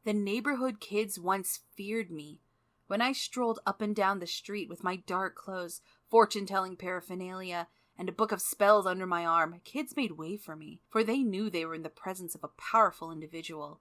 The neighborhood kids once feared me. When I strolled up and down the street with my dark clothes, fortune-telling paraphernalia, and a book of spells under my arm, kids made way for me, for they knew they were in the presence of a powerful individual.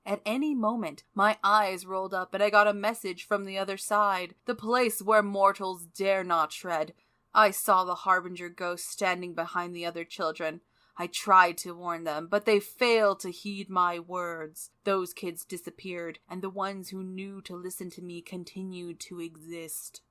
At any moment, my eyes rolled up and I got a message from the other side, the place where mortals dare not tread. I saw the Harbinger ghost standing behind the other children. I tried to warn them, but they failed to heed my words. Those kids disappeared, and the ones who knew to listen to me continued to exist.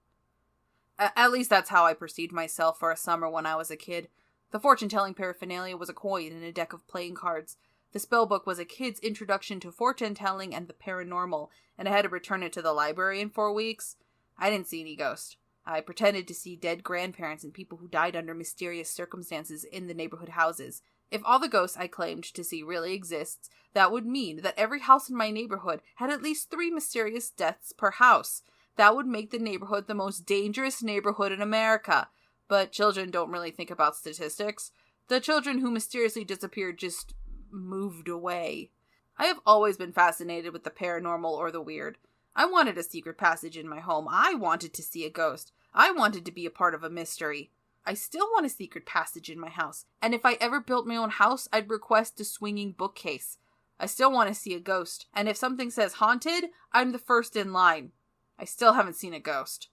At least that's how I perceived myself for a summer when I was a kid. The fortune-telling paraphernalia was a coin and a deck of playing cards. The spellbook was a kid's introduction to fortune-telling and the paranormal, and I had to return it to the library in 4 weeks. I didn't see any ghosts. I pretended to see dead grandparents and people who died under mysterious circumstances in the neighborhood houses. If all the ghosts I claimed to see really exists, that would mean that every house in my neighborhood had at least 3 mysterious deaths per house. That would make the neighborhood the most dangerous neighborhood in America. But children don't really think about statistics. The children who mysteriously disappeared just moved away. I have always been fascinated with the paranormal or the weird. I wanted a secret passage in my home. I wanted to see a ghost. I wanted to be a part of a mystery. I still want a secret passage in my house. And if I ever built my own house, I'd request a swinging bookcase. I still want to see a ghost. And if something says haunted, I'm the first in line. I still haven't seen a ghost.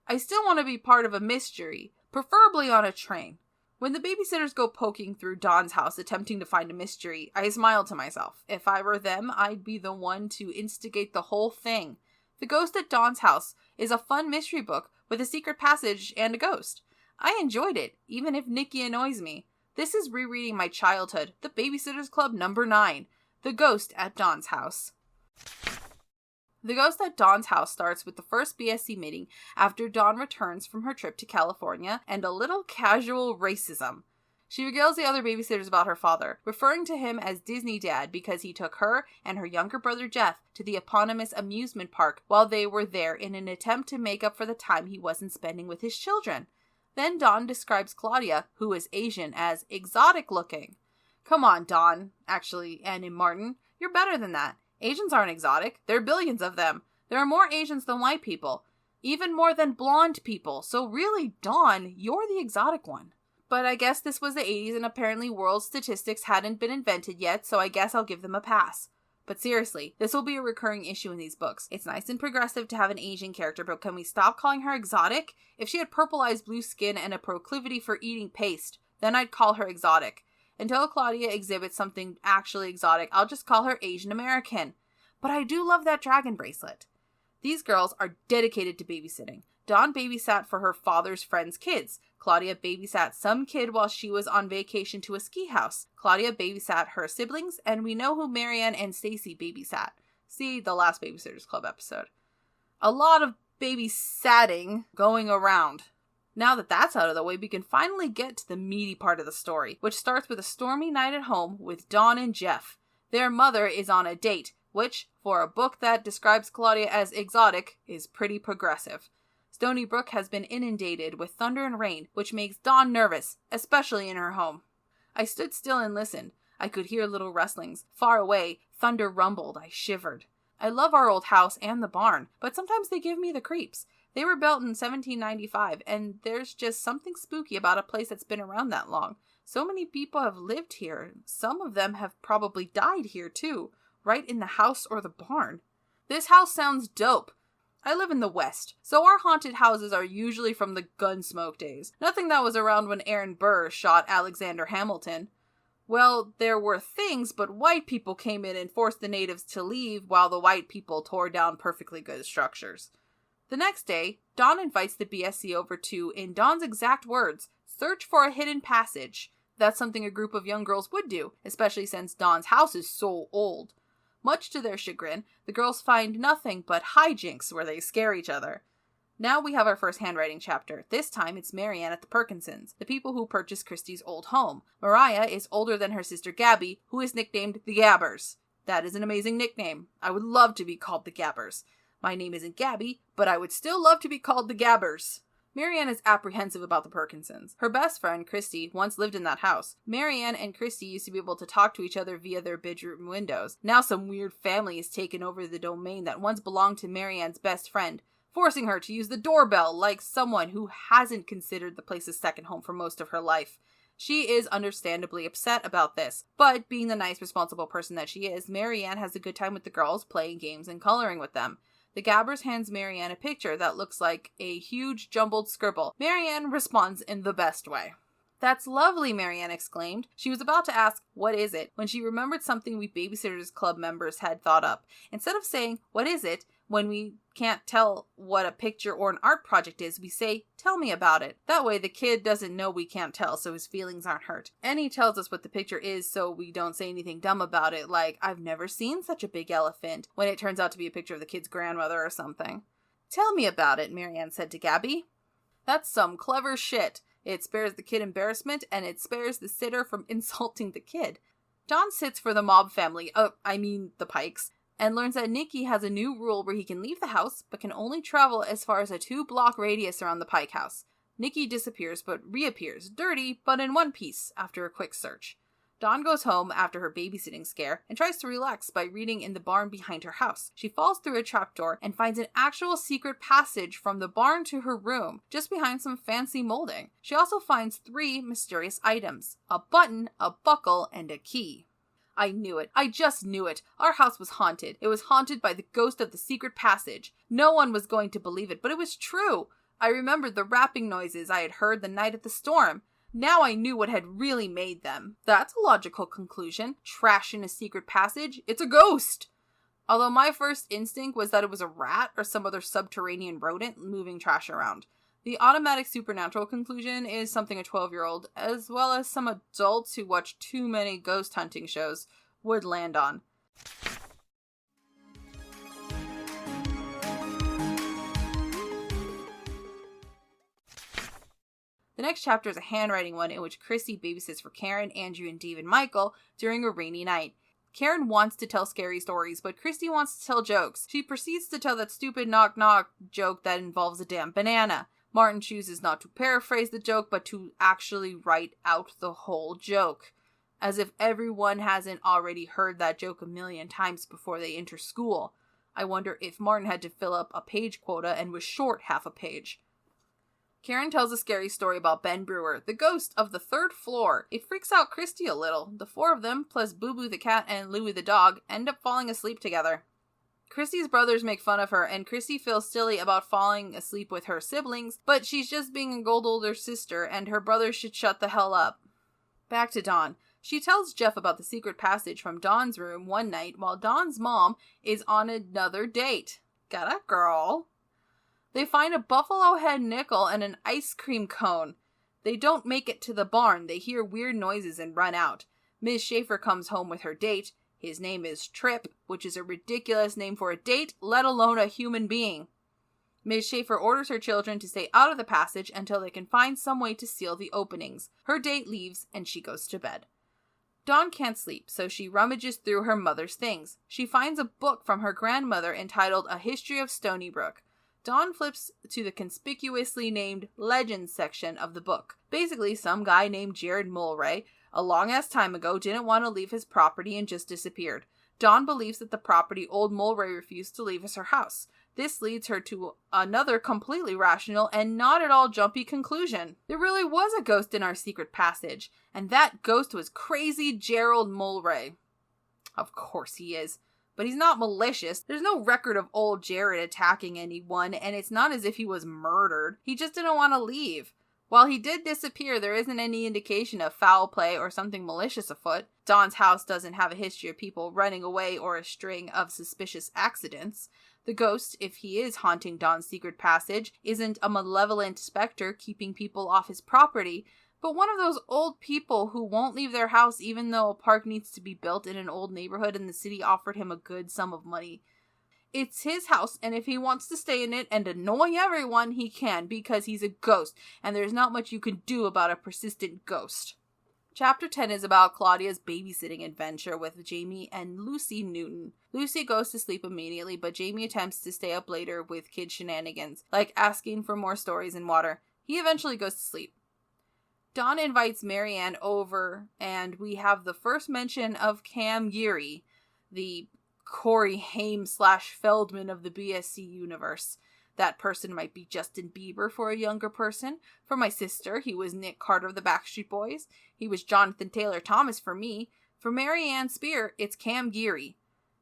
I still want to be part of a mystery, preferably on a train. When the babysitters go poking through Dawn's house attempting to find a mystery, I smile to myself. If I were them, I'd be the one to instigate the whole thing. The Ghost at Dawn's House is a fun mystery book with a secret passage and a ghost. I enjoyed it, even if Nikki annoys me. This is Rereading My Childhood, The Babysitter's Club number 9, The Ghost at Dawn's House. The Ghost at Dawn's House starts with the first BSC meeting after Dawn returns from her trip to California and a little casual racism. She regales the other babysitters about her father, referring to him as Disney Dad because he took her and her younger brother Jeff to the eponymous amusement park while they were there in an attempt to make up for the time he wasn't spending with his children. Then Dawn describes Claudia, who is Asian, as exotic looking. Come on, Dawn, and in Martin, you're better than that. Asians aren't exotic. There are billions of them. There are more Asians than white people. Even more than blonde people. So really, Dawn, you're the exotic one. But I guess this was the 80s and apparently world statistics hadn't been invented yet, so I guess I'll give them a pass. But seriously, this will be a recurring issue in these books. It's nice and progressive to have an Asian character, but can we stop calling her exotic? If she had purple eyes, blue skin, and a proclivity for eating paste, then I'd call her exotic. Until Claudia exhibits something actually exotic, I'll just call her Asian American. But I do love that dragon bracelet. These girls are dedicated to babysitting. Dawn babysat for her father's friends' kids. Claudia babysat some kid while she was on vacation to a ski house. Claudia babysat her siblings, and we know who Marianne and Stacy babysat. See the last Babysitters Club episode. A lot of babysatting going around. Now that that's out of the way, we can finally get to the meaty part of the story, which starts with a stormy night at home with Dawn and Jeff. Their mother is on a date, which, for a book that describes Claudia as exotic, is pretty progressive. Stony Brook has been inundated with thunder and rain, which makes Dawn nervous, especially in her home. I stood still and listened. I could hear little rustlings. Far away, thunder rumbled. I shivered. I love our old house and the barn, but sometimes they give me the creeps. They were built in 1795, and there's just something spooky about a place that's been around that long. So many people have lived here. Some of them have probably died here, too, right in the house or the barn. This house sounds dope. I live in the West, so our haunted houses are usually from the Gunsmoke days. Nothing that was around when Aaron Burr shot Alexander Hamilton. Well, there were things, but white people came in and forced the natives to leave while the white people tore down perfectly good structures. The next day, Dawn invites the BSC over to, in Dawn's exact words, search for a hidden passage. That's something a group of young girls would do, especially since Dawn's house is so old. Much to their chagrin, the girls find nothing but hijinks where they scare each other. Now we have our first handwriting chapter. This time it's Marianne at the Perkinsons, the people who purchased Christie's old home. Mariah is older than her sister Gabby, who is nicknamed the Gabbers. That is an amazing nickname. I would love to be called the Gabbers. My name isn't Gabby, but I would still love to be called the Gabbers. Marianne is apprehensive about the Perkinsons. Her best friend, Christy, once lived in that house. Marianne and Christy used to be able to talk to each other via their bedroom windows. Now some weird family has taken over the domain that once belonged to Marianne's best friend, forcing her to use the doorbell like someone who hasn't considered the place a second home for most of her life. She is understandably upset about this, but being the nice, responsible person that she is, Marianne has a good time with the girls, playing games and coloring with them. The Gabbers hands Marianne a picture that looks like a huge jumbled scribble. Marianne responds in the best way. "That's lovely," Marianne exclaimed. She was about to ask, "What is it?" when she remembered something we Babysitters Club members had thought up. Instead of saying, "What is it?" when we can't tell what a picture or an art project is, we say, "Tell me about it." That way the kid doesn't know we can't tell, so his feelings aren't hurt. And he tells us what the picture is so we don't say anything dumb about it, like, "I've never seen such a big elephant," when it turns out to be a picture of the kid's grandmother or something. "Tell me about it," Marianne said to Gabby. "That's some clever shit. It spares the kid embarrassment, and it spares the sitter from insulting the kid." Don sits for the Mob family, the Pikes, and learns that Nicky has a new rule where he can leave the house, but can only travel as far as a 2-block radius around the Pike house. Nicky disappears, but reappears, dirty, but in one piece, after a quick search. Dawn goes home after her babysitting scare and tries to relax by reading in the barn behind her house. She falls through a trapdoor and finds an actual secret passage from the barn to her room, just behind some fancy molding. She also finds 3 mysterious items: a button, a buckle, and a key. I knew it. I just knew it. Our house was haunted. It was haunted by the ghost of the secret passage. No one was going to believe it, but it was true. I remembered the rapping noises I had heard the night of the storm. Now I knew what had really made them. That's a logical conclusion. Trash in a secret passage? It's a ghost! Although my first instinct was that it was a rat or some other subterranean rodent moving trash around. The automatic supernatural conclusion is something a 12-year-old, as well as some adults who watch too many ghost hunting shows, would land on. The next chapter is a handwriting one in which Chrissy babysits for Karen, Andrew, and Dave and Michael during a rainy night. Karen wants to tell scary stories, but Christy wants to tell jokes. She proceeds to tell that stupid knock-knock joke that involves a damn banana. Martin chooses not to paraphrase the joke, but to actually write out the whole joke. As if everyone hasn't already heard that joke a million times before they enter school. I wonder if Martin had to fill up a page quota and was short half a page. Karen tells a scary story about Ben Brewer, the ghost of the 3rd floor. It freaks out Christy a little. The 4 of them, plus Boo Boo the cat and Louie the dog, end up falling asleep together. Christy's brothers make fun of her, and Christy feels silly about falling asleep with her siblings, but she's just being a gold older sister, and her brothers should shut the hell up. Back to Dawn. She tells Jeff about the secret passage from Dawn's room one night while Dawn's mom is on another date. Got it, girl? They find a buffalo head nickel and an ice cream cone. They don't make it to the barn. They hear weird noises and run out. Ms. Schaefer comes home with her date. His name is Trip, which is a ridiculous name for a date, let alone a human being. Ms. Schaefer orders her children to stay out of the passage until they can find some way to seal the openings. Her date leaves, and she goes to bed. Dawn can't sleep, so she rummages through her mother's things. She finds a book from her grandmother entitled A History of Stony Brook. Dawn flips to the conspicuously named Legends section of the book. Basically, some guy named Jared Mulray, a long-ass time ago, didn't want to leave his property and just disappeared. Dawn believes that the property old Mulray refused to leave is her house. This leads her to another completely rational and not at all jumpy conclusion. There really was a ghost in our secret passage, and that ghost was crazy Gerald Mulray. Of course he is. But he's not malicious. There's no record of old Jared attacking anyone, and it's not as if he was murdered. He just didn't want to leave. While he did disappear, there isn't any indication of foul play or something malicious afoot. Dawn's house doesn't have a history of people running away or a string of suspicious accidents. The ghost, if he is haunting Dawn's secret passage, isn't a malevolent specter keeping people off his property, but one of those old people who won't leave their house even though a park needs to be built in an old neighborhood and the city offered him a good sum of money. It's his house, and if he wants to stay in it and annoy everyone, he can, because he's a ghost, and there's not much you can do about a persistent ghost. Chapter 10 is about Claudia's babysitting adventure with Jamie and Lucy Newton. Lucy goes to sleep immediately, but Jamie attempts to stay up later with kid shenanigans, like asking for more stories and water. He eventually goes to sleep. Dawn invites Marianne over, and we have the first mention of Cam Geary, the Corey Haim / Feldman of the BSC universe. That person might be Justin Bieber for a younger person. For my sister, he was Nick Carter of the Backstreet Boys. He was Jonathan Taylor Thomas for me. For Marianne Spear, it's Cam Geary.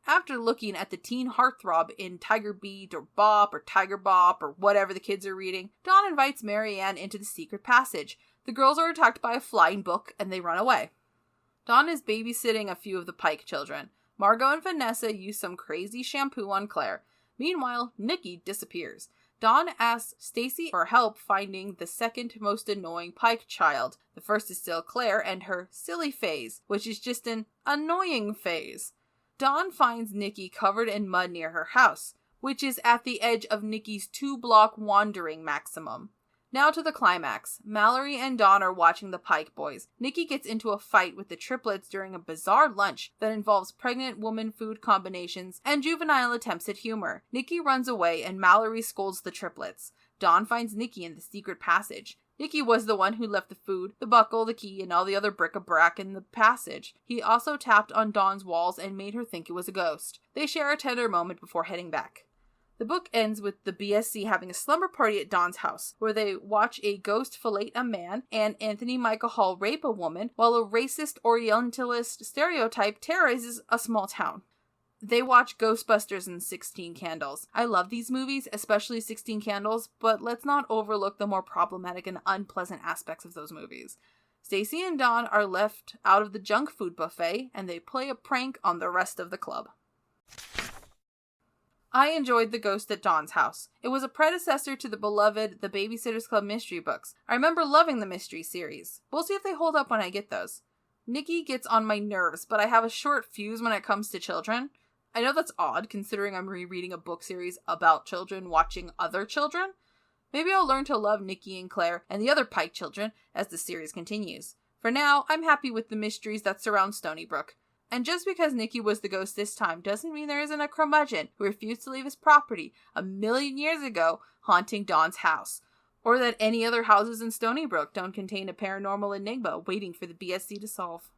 After looking at the teen heartthrob in Tiger Beat or Bop or Tiger Bop or whatever the kids are reading, Dawn invites Marianne into the secret passage. The girls are attacked by a flying book and they run away. Dawn is babysitting a few of the Pike children. Margot and Vanessa use some crazy shampoo on Claire. Meanwhile, Nikki disappears. Dawn asks Stacy for help finding the second most annoying Pike child. The first is still Claire and her silly phase, which is just an annoying phase. Dawn finds Nikki covered in mud near her house, which is at the edge of Nikki's 2-block wandering maximum. Now to the climax. Mallory and Dawn are watching the Pike boys. Nikki gets into a fight with the triplets during a bizarre lunch that involves pregnant woman food combinations and juvenile attempts at humor. Nikki runs away and Mallory scolds the triplets. Dawn finds Nikki in the secret passage. Nikki was the one who left the food, the buckle, the key, and all the other bric-a-brac in the passage. He also tapped on Dawn's walls and made her think it was a ghost. They share a tender moment before heading back. The book ends with the BSC having a slumber party at Dawn's house, where they watch a ghost fillet a man and Anthony Michael Hall rape a woman, while a racist Orientalist stereotype terrorizes a small town. They watch Ghostbusters and 16 Candles. I love these movies, especially 16 Candles, but let's not overlook the more problematic and unpleasant aspects of those movies. Stacy and Dawn are left out of the junk food buffet, and they play a prank on the rest of the club. I enjoyed The Ghost at Dawn's House. It was a predecessor to the beloved The Babysitter's Club mystery books. I remember loving the mystery series. We'll see if they hold up when I get those. Nikki gets on my nerves, but I have a short fuse when it comes to children. I know that's odd, considering I'm rereading a book series about children watching other children. Maybe I'll learn to love Nikki and Claire and the other Pike children as the series continues. For now, I'm happy with the mysteries that surround Stonybrook. And just because Nikki was the ghost this time doesn't mean there isn't a curmudgeon who refused to leave his property 1,000,000 years ago haunting Dawn's house. Or that any other houses in Stonybrook don't contain a paranormal enigma waiting for the BSC to solve.